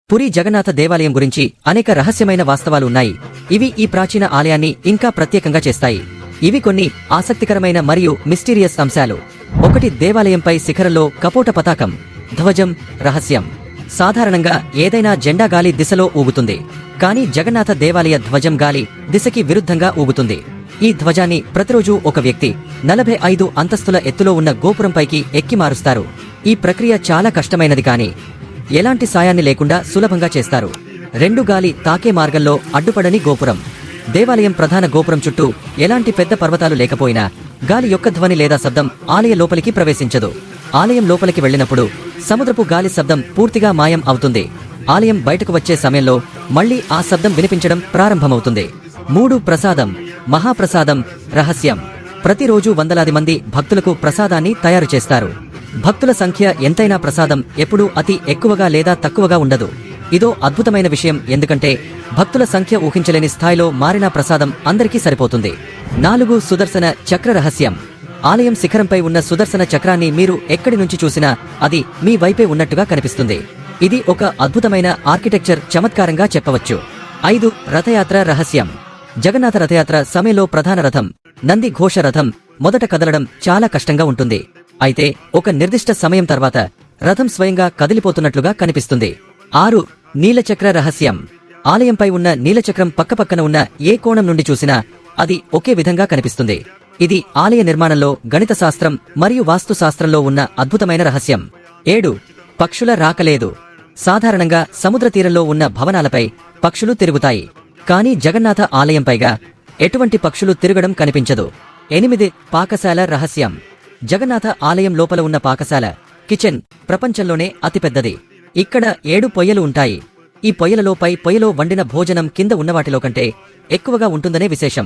పురి జగన్నాథ దేవాలయం గురించి అనేక రహస్యమైన వాస్తవాలు ఉన్నాయి. ఇవి ఈ ప్రాచీన ఆలయాన్ని ఇంకా ప్రత్యేకంగా చేస్తాయి. ఇవి కొన్ని ఆసక్తికరమైన మరియు మిస్టీరియస్ అంశాలు. 1. దేవాలయంపై శిఖరంలో కపోట పతాకం, ధ్వజం. రహస్యం: సాధారణంగా ఏదైనా జెండా గాలి దిశలో ఊగుతుంది, కానీ జగన్నాథ దేవాలయ ధ్వజం గాలి దిశకి విరుద్ధంగా ఊగుతుంది. ఈ ధ్వజాన్ని ప్రతిరోజూ ఒక వ్యక్తి 45 అంతస్తుల ఎత్తులో ఉన్న గోపురంపైకి ఎక్కి మారుస్తారు. ఈ ప్రక్రియ చాలా కష్టమైనది, కానీ ఎలాంటి సాయాన్ని లేకుండా సులభంగా చేస్తారు. 2. గాలి తాకే మార్గంలో అడ్డుపడని గోపురం. దేవాలయం ప్రధాన గోపురం చుట్టూ ఎలాంటి పెద్ద పర్వతాలు లేకపోయినా గాలి యొక్క ధ్వని లేదా శబ్దం ఆలయ లోపలికి ప్రవేశించదు. ఆలయం లోపలికి వెళ్లినప్పుడు సముద్రపు గాలి శబ్దం పూర్తిగా మాయం అవుతుంది. ఆలయం బయటకు వచ్చే సమయంలో మళ్లీ ఆ శబ్దం వినిపించడం ప్రారంభమవుతుంది. 3. ప్రసాదం, మహాప్రసాదం. రహస్యం: ప్రతిరోజు వందలాది మంది భక్తులకు ప్రసాదాన్ని తయారు చేస్తారు. భక్తుల సంఖ్య ఎంతైనా ప్రసాదం ఎప్పుడూ అతి ఎక్కువగా లేదా తక్కువగా ఉండదు. ఇదో అద్భుతమైన విషయం, ఎందుకంటే భక్తుల సంఖ్య ఊహించలేని స్థాయిలో మారిన ప్రసాదం అందరికీ సరిపోతుంది. 4. సుదర్శన చక్ర రహస్యం: ఆలయం శిఖరంపై ఉన్న సుదర్శన చక్రాన్ని మీరు ఎక్కడి నుంచి చూసినా అది మీ వైపే ఉన్నట్టుగా కనిపిస్తుంది. ఇది ఒక అద్భుతమైన ఆర్కిటెక్చర్ చమత్కారంగా చెప్పవచ్చు. 5. రథయాత్ర రహస్యం: జగన్నాథ రథయాత్ర సమయంలో ప్రధాన రథం, నంది ఘోష రథం మొదట కదలడం చాలా కష్టంగా ఉంటుంది. అయితే ఒక నిర్దిష్ట సమయం తర్వాత రథం స్వయంగా కదిలిపోతున్నట్లుగా కనిపిస్తుంది. 6. నీలచక్ర రహస్యం: ఆలయంపై ఉన్న నీలచక్రం పక్కపక్కన ఉన్న ఏ కోణం నుండి చూసినా అది ఒకే విధంగా కనిపిస్తుంది. ఇది ఆలయ నిర్మాణంలో గణిత శాస్త్రం మరియు వాస్తు శాస్త్రంలో ఉన్న అద్భుతమైన రహస్యం. 7. పక్షుల రాకలేదు: సాధారణంగా సముద్ర తీరంలో ఉన్న భవనాలపై పక్షులు తిరుగుతాయి, కానీ జగన్నాథ ఆలయంపైగా ఎటువంటి పక్షులు తిరగడం కనిపించదు. 8. పాకశాల రహస్యం: జగన్నాథ ఆలయం లోపల ఉన్న పాకశాల, కిచెన్ ప్రపంచంలోనే అతిపెద్దది. ఇక్కడ 7 పొయ్యలు ఉంటాయి. ఈ పొయ్యలలో పై పొయ్యలో వండిన భోజనం కింద ఉన్నవాటిలో కంటే ఎక్కువగా ఉంటుందనే విశేషం.